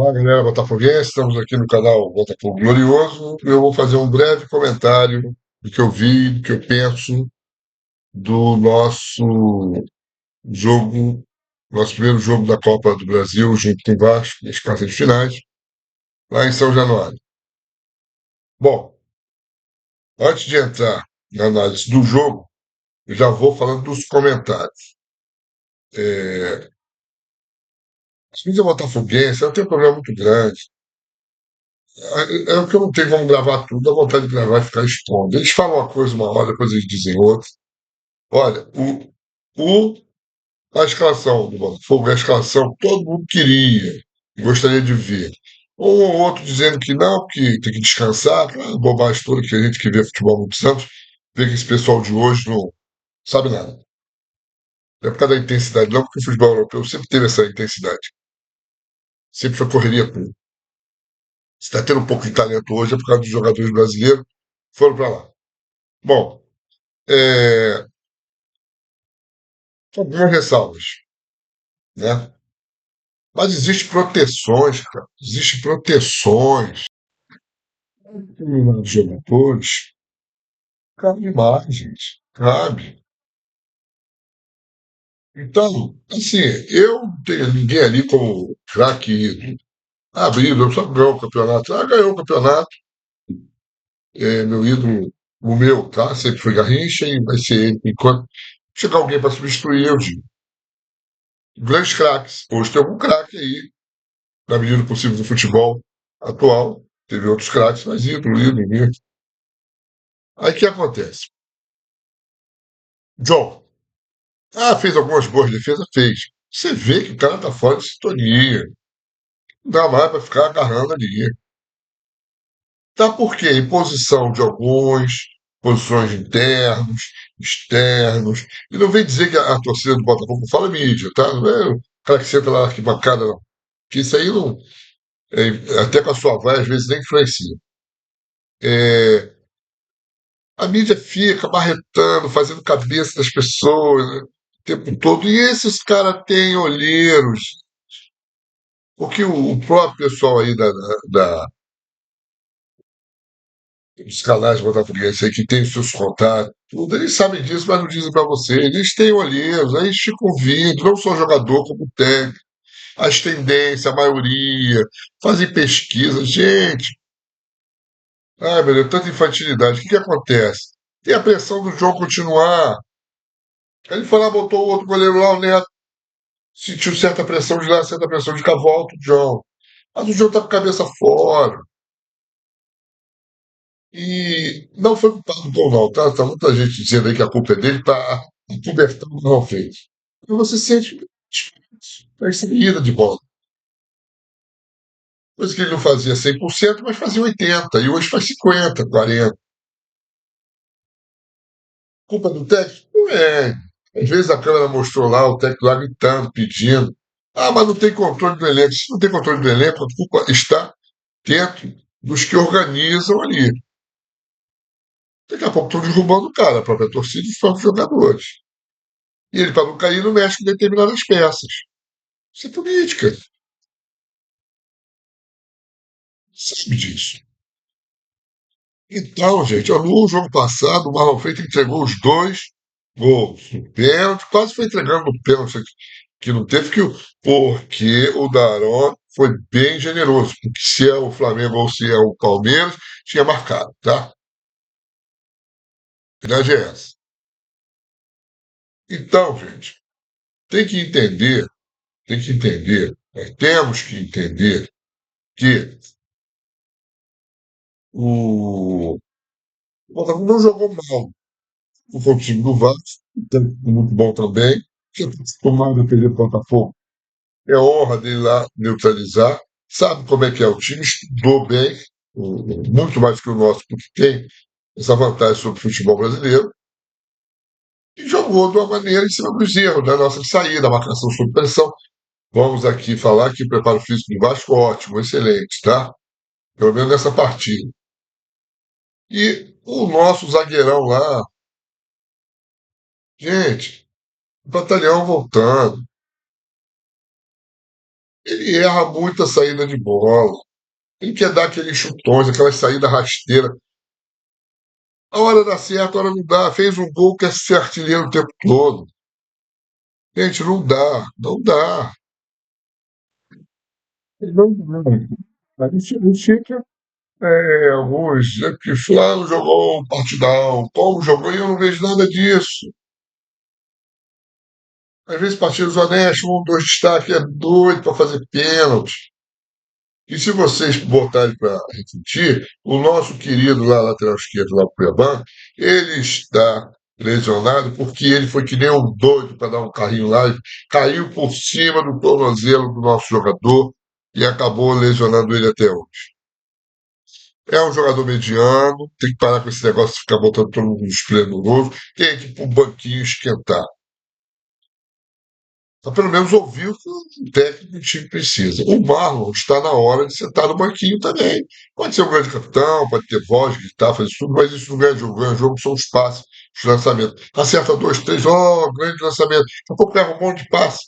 Olá, galera botafoguense, estamos aqui no canal Botafogo Glorioso. Eu vou fazer um breve comentário do que eu vi, do que eu penso do jogo, nosso primeiro jogo da Copa do Brasil, junto com o Vasco, nas quartas de finais, lá em São Januário. Bom, antes de entrar na análise do jogo, eu já vou falando dos comentários. As mídias botafoguense, eu tenho um problema muito grande. É o que eu não tenho como gravar tudo, dá vontade de gravar e ficar expondo. Eles falam uma coisa uma hora, depois eles dizem outra. Olha, o, a escalação do Botafogo é a escalação que todo mundo queria, e gostaria de ver. Um ou outro dizendo que não, que tem que descansar, aquela bobagem toda que a gente que vê futebol há muitos anos, vê que esse pessoal de hoje não sabe nada. Não é por causa da intensidade, não, porque o futebol europeu sempre teve essa intensidade. Sempre foi correria pura. Se está tendo um pouco de talento hoje é por causa dos jogadores brasileiros que foram para lá. Bom, é, algumas ressalvas, né? Mas existem proteções, cara. Existem proteções. Determinados jogadores, cabe mais, gente. Cabe. Então, assim, eu não tenho ninguém ali como craque ídolo. Abriu, só ganhou o campeonato. Ah, ganhou o campeonato. É meu ídolo, o meu, tá? Sempre foi Garrincha e vai ser ele. Enquanto chegar alguém para substituir, eu digo. Grandes craques. Hoje tem algum craque aí, na medida do possível do futebol atual. Teve outros craques, mas ídolo mesmo. Aí o que acontece? John, fez algumas boas defesas? Fez. Você vê que o cara tá fora de sintonia. Não dá mais para ficar agarrando ali. Tá por quê? Imposição de alguns, posições internos, externos. E não vem dizer que a torcida do Botafogo fala mídia, tá? Não é o cara que senta lá na arquibancada, não. Que isso aí não. Até com a sua voz, às vezes nem influencia. É, a mídia fica marretando, fazendo cabeça das pessoas, né, o tempo todo. E esses caras têm olheiros. Porque o próprio pessoal aí dos canais botafoguenses aí que tem os seus contatos, tudo, eles sabem disso, mas não dizem para você. Eles têm olheiros, aí eles ficam ouvindo, não só jogador como técnico, as tendências, a maioria, fazem pesquisa. Gente, ai meu Deus, tanta infantilidade. O que acontece? Tem a pressão do jogo continuar. Aí ele foi lá, botou o outro goleiro lá, o Neto, sentiu certa pressão de lá, certa pressão de cá, volta o John. Mas o John tá com a cabeça fora. E não foi culpado do Gol, não, tá? Tá muita gente dizendo aí que a culpa é dele para acobertar o mal feito. E você sente perseguida de bola. Coisa que ele não fazia 100%, mas fazia 80%. E hoje faz 50%, 40%. Culpa do técnico? Não é. Às vezes a câmera mostrou lá o técnico lá gritando, pedindo. Mas não tem controle do elenco. Se não tem controle do elenco, a culpa está dentro dos que organizam ali. Daqui a pouco estão derrubando o cara, a própria torcida e os próprios jogadores. E ele, para não cair, não mexe com determinadas peças. Isso é política. Sabe disso. Então, gente, ó, no jogo passado, o Marlon Freitas entregou os dois gols. O pênalti, quase foi entregando o pênalti que não teve, porque o Daron foi bem generoso. Porque se é o Flamengo ou se é o Palmeiras, tinha marcado, tá? A verdade é essa. Então, gente, tem que entender, temos que entender que o Botafogo não jogou mal. Foi o time do Vasco, muito bom também, que está acostumado a perder para o Botafogo. É honra dele lá neutralizar, sabe como é que é o time, estudou bem, muito mais que o nosso, porque tem essa vantagem sobre o futebol brasileiro, e jogou de uma maneira em cima dos erros da nossa saída, marcação sob pressão. Vamos aqui falar que o preparo físico do Vasco, ótimo, excelente, tá? Pelo menos nessa partida. E o nosso zagueirão lá, gente, o batalhão voltando. Ele erra muito a saída de bola. Ele quer dar aqueles chutões, aquela saída rasteira. A hora dá certo, a hora não dá. Fez um gol, quer ser artilheiro o tempo todo. Gente, não dá, não dá. Não dá. A gente fica, alguns, que fulano jogou um partidão, como jogou, e eu não vejo nada disso. Às vezes partidos honestos, um, dois destaques, é doido para fazer pênalti. E se vocês botarem para refletir, o nosso querido lá, lateral esquerdo, lá do Cuiabá, ele está lesionado porque ele foi que nem um doido para dar um carrinho lá, e caiu por cima do tornozelo do nosso jogador e acabou lesionando ele até hoje. É um jogador mediano, tem que parar com esse negócio de ficar botando todo mundo esplendoroso, tem que ir para o banquinho esquentar. Para pelo menos ouvir o que o técnico do time precisa. O Marlon está na hora de sentar no banquinho também. Pode ser um grande capitão, pode ter voz, gritar, fazer tudo, mas isso não ganha jogo. Ganha jogo são os passes, os lançamentos. Acerta dois, três, grande lançamento. Daqui a pouco leva um monte de passe.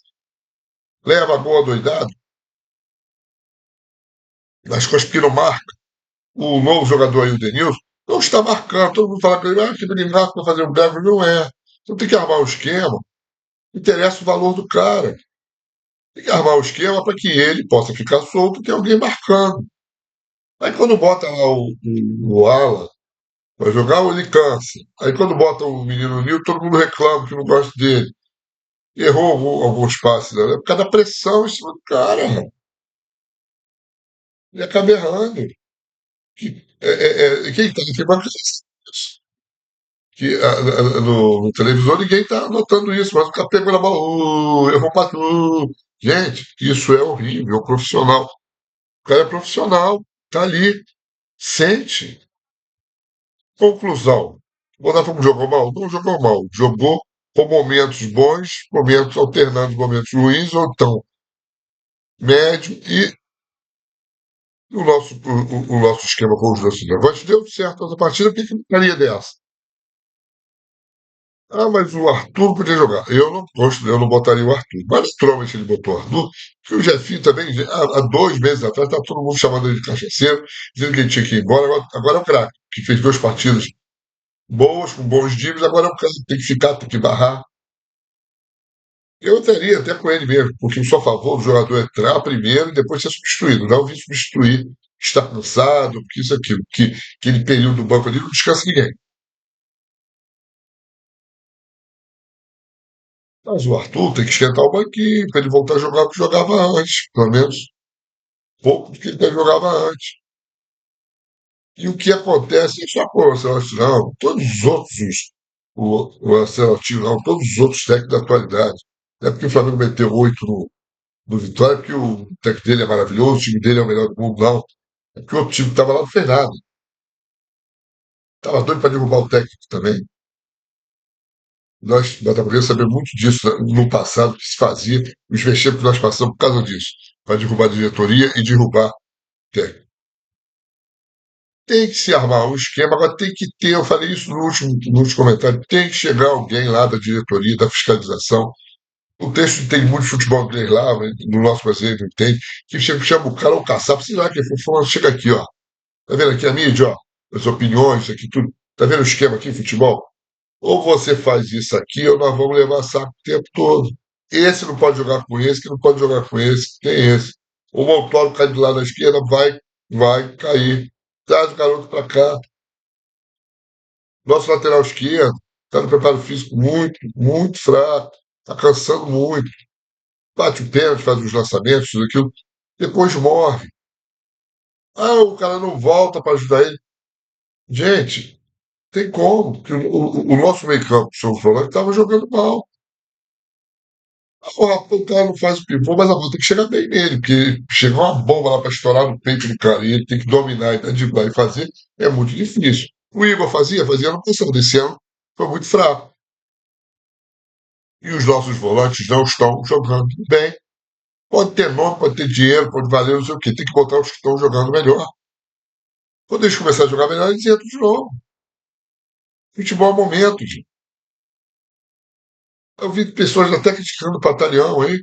Leva a gol doidado. As coisas que não marca. O novo jogador aí, o Denilson, não está marcando. Todo mundo fala que ele, que ele marca para fazer um grave. Não é. Então tem que armar um esquema. Interessa o valor do cara. Tem que armar o esquema para que ele possa ficar solto e ter alguém marcando. Aí quando bota lá o Ala para jogar, ele cansa. Aí quando bota o menino Nil, todo mundo reclama que não gosta dele. Errou alguns passes, né? Por causa da pressão em cima do cara. Ele acaba errando. Quem está aqui vai isso. Que no televisor ninguém está notando isso, mas o cara pegou na bola, errou passe. Gente, isso é horrível, é um profissional. O cara é profissional, tá ali, sente. Conclusão. O Botafogo jogou mal? Não jogou mal. Jogou com momentos bons, momentos alternando momentos ruins, ou então médio, e o nosso esquema com os nossos levantes deu certo essa partida, por que não ficaria dessa? Ah, mas o Arthur podia jogar. Eu não gosto, eu não botaria o Arthur. Mas naturalmente ele botou o Arthur, porque o Jefinho também, há 2 meses atrás, estava todo mundo chamando ele de cachaceiro, dizendo que ele tinha que ir embora. Agora é o craque, que fez 2 partidas boas, com bons dribles, agora é o cara que tem que ficar, tem que barrar. Eu teria até com ele mesmo, porque eu sou a favor do jogador entrar primeiro e depois ser substituído. Não vir substituir, estar cansado, porque isso, aquilo. Que aquele período do banco ali não descansa ninguém. Mas o Arthur tem que esquentar o banquinho para ele voltar a jogar o que jogava antes, pelo menos pouco do que ele jogava antes. E o que acontece, isso com o Ancelotti, não, todos os outros, o Ancelotti, não, todos os outros técnicos da atualidade. Não é porque o Flamengo meteu 8 no Vitória, porque o técnico dele é maravilhoso, o time dele é o melhor do mundo, não. É porque o outro time que estava lá não fez nada. Estava doido para derrubar o técnico também. Nós, Botafogo, sabemos muito disso, né, no passado, que se fazia, os vexames que nós passamos por causa disso, para derrubar a diretoria e derrubar o técnico. Tem que se armar um esquema, agora tem que ter, eu falei isso no último comentário, tem que chegar alguém lá da diretoria, da fiscalização. O texto tem muito futebol inglês lá, no nosso brasileiro não tem, que chama o cara, o caçapa, sei lá, que for falando, chega aqui, ó. Tá vendo aqui a mídia, ó? As opiniões, isso aqui tudo. Tá vendo o esquema aqui, futebol? Ou você faz isso aqui, ou nós vamos levar saco o tempo todo. Esse não pode jogar com esse, que não pode jogar com esse, que tem esse. O Montoro cai do lado da esquerda, vai cair. Traz o garoto para cá. Nosso lateral esquerdo está no preparo físico muito, muito fraco. Está cansando muito. Bate o pênalti, faz os lançamentos, tudo aquilo. Depois morre. Ah, o cara não volta para ajudar ele. Gente, tem como, porque o nosso meio-campo, o São Paulo, estava jogando mal. O cara não faz o pivô, mas a bola tem que chegar bem nele, porque chegar uma bomba lá para estourar no peito do cara e ele tem que dominar e driblar e fazer, é muito difícil. O Igor fazia no passado, desse ano foi muito fraco. E os nossos volantes não estão jogando bem. Pode ter nome, pode ter dinheiro, pode valer, não sei o quê. Tem que botar os que estão jogando melhor. Quando eles começarem a jogar melhor, eles entram de novo. Futebol é momento, gente. Eu vi pessoas até criticando o Patalhão, hein?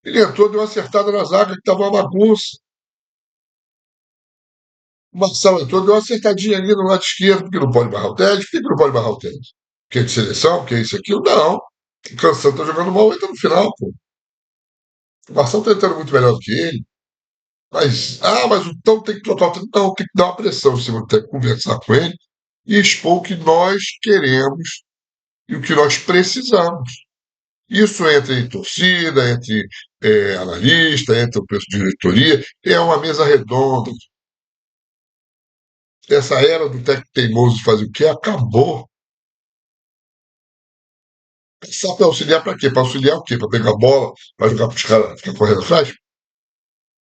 Ele entrou, deu uma acertada na zaga, que estava uma bagunça. O Marçal entrou, deu uma acertadinha ali no lado esquerdo, porque não pode barrar o Ted. Por que não pode barrar o Ted? Porque é de seleção, porque é isso, aquilo? Não. O Cansano tá jogando mal, entra no final, pô. O Marçal tá entrando muito melhor do que ele. Mas então tem que trocar o técnico. Não, tem que dar uma pressão em cima do técnico, conversar com ele e expor o que nós queremos e o que nós precisamos. Isso entre torcida, entre analista, entre o pessoal de diretoria, é uma mesa redonda. Essa era do técnico teimoso de fazer o que acabou. Só para auxiliar para quê? Para auxiliar o quê? Para pegar a bola, para jogar para os caras ficar correndo atrás?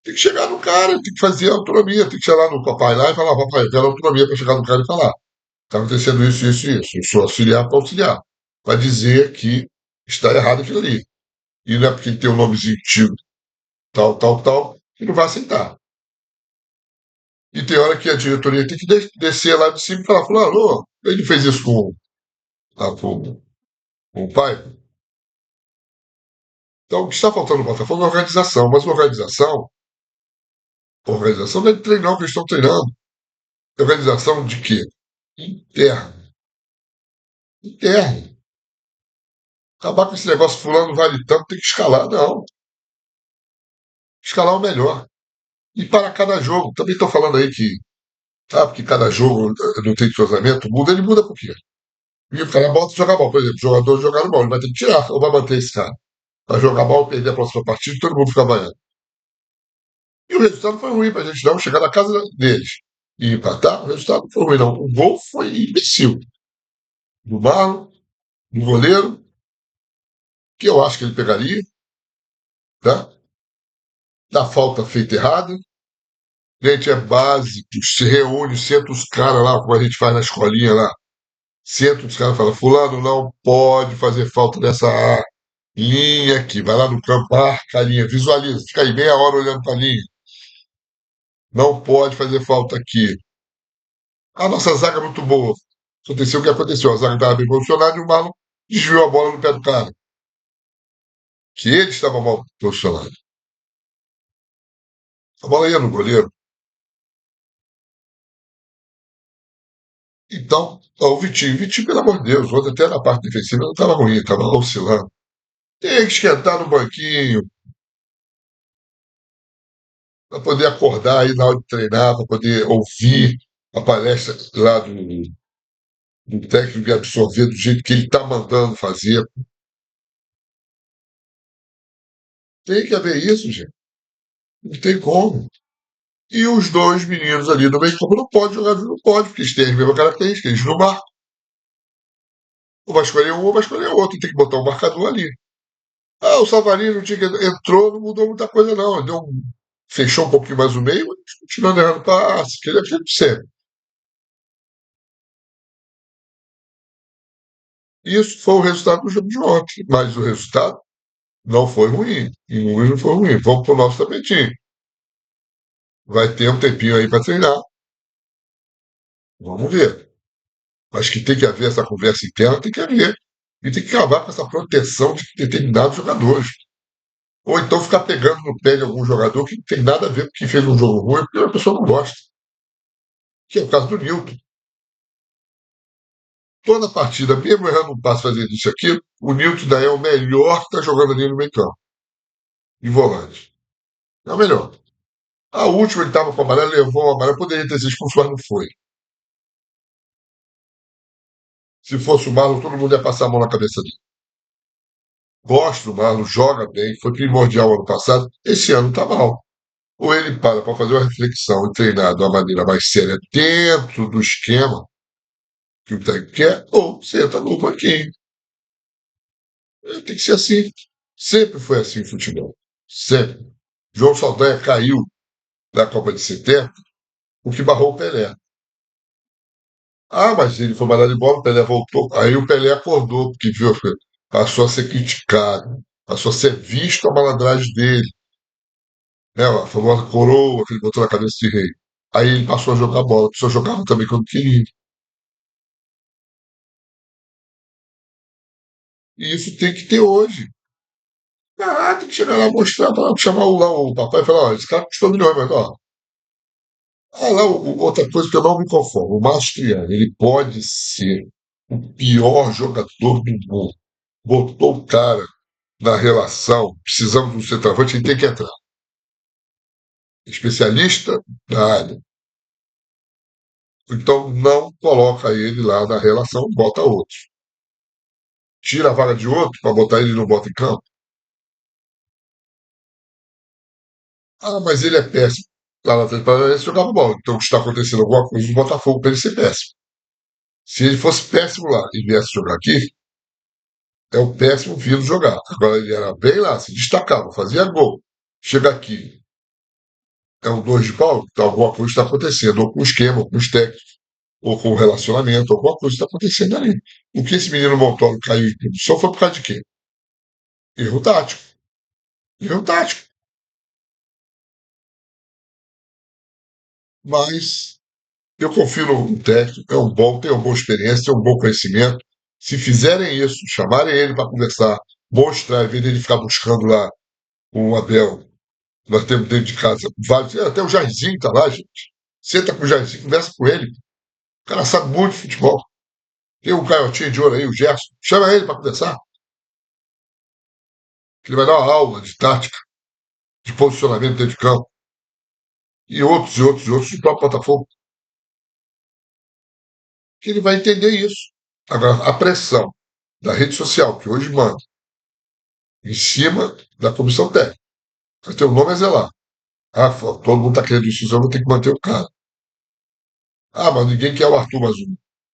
Tem que chegar no cara, tem que fazer a autonomia, tem que chegar no papai lá e falar, papai, eu quero autonomia para chegar no cara e falar. Está acontecendo isso, isso e isso. Eu sou auxiliar para auxiliar. Para dizer que está errado aquilo ali. E não é porque tem um nomezinho tio, tal, tal, tal, que não vai aceitar. E tem hora que a diretoria tem que descer lá de cima e falar, alô, ele fez isso com o pai. Então, o que está faltando no Botafogo é organização. Mas organização não é de treinar o que eles estão treinando. Organização de quê? Interna. Interna. Acabar com esse negócio, fulano vale tanto, tem que escalar. Não. Escalar o melhor. E para cada jogo. Também estão falando aí que, porque cada jogo não tem entrosamento, muda, ele muda por quê? E o cara bota e joga mal. Por exemplo, jogadores jogaram mal, ele vai ter que tirar, ou vai manter esse cara. Vai jogar mal, perder a próxima partida e todo mundo fica banhando. E o resultado foi ruim pra gente não chegar na casa deles e empatar. O resultado não foi ruim, não. O gol foi imbecil. Do Marlon, do goleiro, que eu acho que ele pegaria, tá? Da falta feita errada. Gente, é básico. Se reúne, senta os caras lá, como a gente faz na escolinha lá. Senta os caras e fala: Fulano não pode fazer falta nessa linha aqui. Vai lá no campo, marca a linha, visualiza, fica aí meia hora olhando para a linha. Não pode fazer falta aqui. A nossa zaga é muito boa. Aconteceu o que aconteceu. A zaga estava bem posicionada e o Marlon desviou a bola no pé do cara. Que ele estava mal posicionado. A bola ia no goleiro. Então, ó, o Vitinho, pelo amor de Deus, ontem até na parte defensiva não estava ruim, estava oscilando. Tem que esquentar no banquinho, para poder acordar aí na hora de treinar, para poder ouvir a palestra lá do técnico e absorver do jeito que ele está mandando fazer. Tem que haver isso, gente. Não tem como. E os dois meninos ali do meio campo não pode jogar, não pode, porque eles têm as mesmas características, eles não marcam. Ou vai escolher um ou vai escolher outro, tem que botar um marcador ali. O Savarino entrou, não mudou muita coisa, não. Fechou um pouquinho mais o meio, mas continuando errando passe, que ele é feito sempre. Isso foi o resultado do jogo de ontem, mas o resultado não foi ruim. Em números não foi ruim. Vamos pro nosso tapetinho. Vai ter um tempinho aí para treinar. Vamos ver. Mas que tem que haver essa conversa interna, tem que haver. E tem que acabar com essa proteção de determinados jogadores. Ou então ficar pegando no pé de algum jogador que não tem nada a ver com que fez um jogo ruim, porque a pessoa não gosta. Que é o caso do Newton. Toda partida, mesmo errando um passe, fazendo isso aqui, o Newton daí é o melhor que está jogando ali no meio campo, de volante. É o melhor. A última ele estava com a amarela, levou a amarela, poderia ter sido expulso, mas não foi. Se fosse o Marlon, todo mundo ia passar a mão na cabeça dele. Gosto do Marlon, joga bem, foi primordial ano passado. Esse ano está mal. Ou ele para fazer uma reflexão e treinar de uma maneira mais séria dentro do esquema que o técnico quer, ou senta no banquinho. Tem que ser assim. Sempre foi assim o futebol. Sempre. João Saldanha caiu da Copa de 70, o que barrou o Pelé. Mas ele foi mandado embora, o Pelé voltou. Aí o Pelé acordou, porque viu, passou a ser criticado, passou a ser visto a malandragem dele, né? A famosa coroa que ele botou na cabeça de rei. Aí ele passou a jogar bola, só jogava também quando queria. E isso tem que ter hoje. Ah, tem que chegar lá mostrar para chamar lá o papai e falar, ó, esse cara custou milhões, mas ó. Ah, lá, outra coisa que eu não me conformo, o Mastriani, ele pode ser o pior jogador do mundo. Botou o cara na relação, precisamos de um centroavante, ele tem que entrar. Especialista da área. Então não coloca ele lá na relação, bota outro. Tira a vaga de outro para botar ele e não bota em campo. Ah, mas ele é péssimo. Lá na Atlético Paranaense jogava bola. Então está acontecendo alguma coisa no Botafogo para ele ser péssimo. Se ele fosse péssimo lá e viesse jogar aqui, é o péssimo vindo jogar. Agora ele era bem lá, se destacava, fazia gol. Chega aqui, é um dois de pau, então alguma coisa está acontecendo, ou com o esquema, ou com os técnicos, ou com o relacionamento, alguma coisa está acontecendo ali. O que esse menino Montoro caiu em produção foi por causa de quê? Erro tático. Erro tático. Mas eu confio no técnico, é um bom, tem uma boa experiência, tem um bom conhecimento. Se fizerem isso, chamarem ele para conversar, mostrar, em vez dele ficar buscando lá o Abel. Nós temos dentro de casa vários, até o Jairzinho está lá, gente. Senta com o Jairzinho, conversa com ele. O cara sabe muito de futebol. Tem um caiotinho de ouro aí, o Gerson. Chama ele para conversar, que ele vai dar uma aula de tática, de posicionamento dentro de campo. E outros do próprio Botafogo. Que ele vai entender isso. Agora, a pressão da rede social, que hoje manda, em cima da comissão técnica. Mas teu nome é zelar. Ah, todo mundo está querendo isso, eu vou ter que manter o cara. Ah, mas ninguém quer o Arthur, mas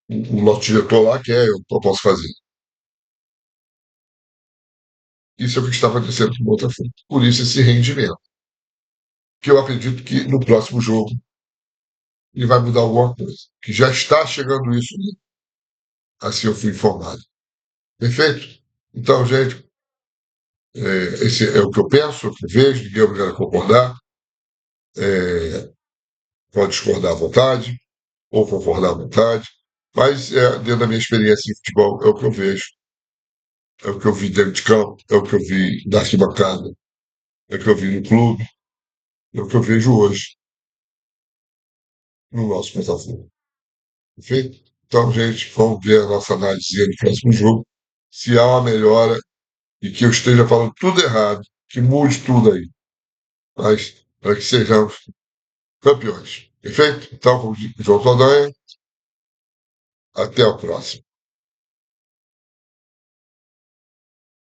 o nosso diretor lá quer, eu posso fazer. Isso é o que está acontecendo com o Botafogo. Por isso esse rendimento. Que eu acredito que no próximo jogo ele vai mudar alguma coisa. Que já está chegando isso, né? Assim eu fui informado. Perfeito? Então, gente, esse é o que eu penso, é o que eu vejo, ninguém é obrigado a concordar. Pode discordar à vontade, ou concordar à vontade. Mas, dentro da minha experiência em futebol, é o que eu vejo. É o que eu vi dentro de campo, é o que eu vi da arquibancada, é o que eu vi no clube, é o que eu vejo hoje no nosso Botafogo. Perfeito? Então, gente, vamos ver a nossa análise no próximo jogo. Se há uma melhora e que eu esteja falando tudo errado, que mude tudo aí. Mas para que sejamos campeões. Perfeito? Então, como diz João Saldanha, até o próximo.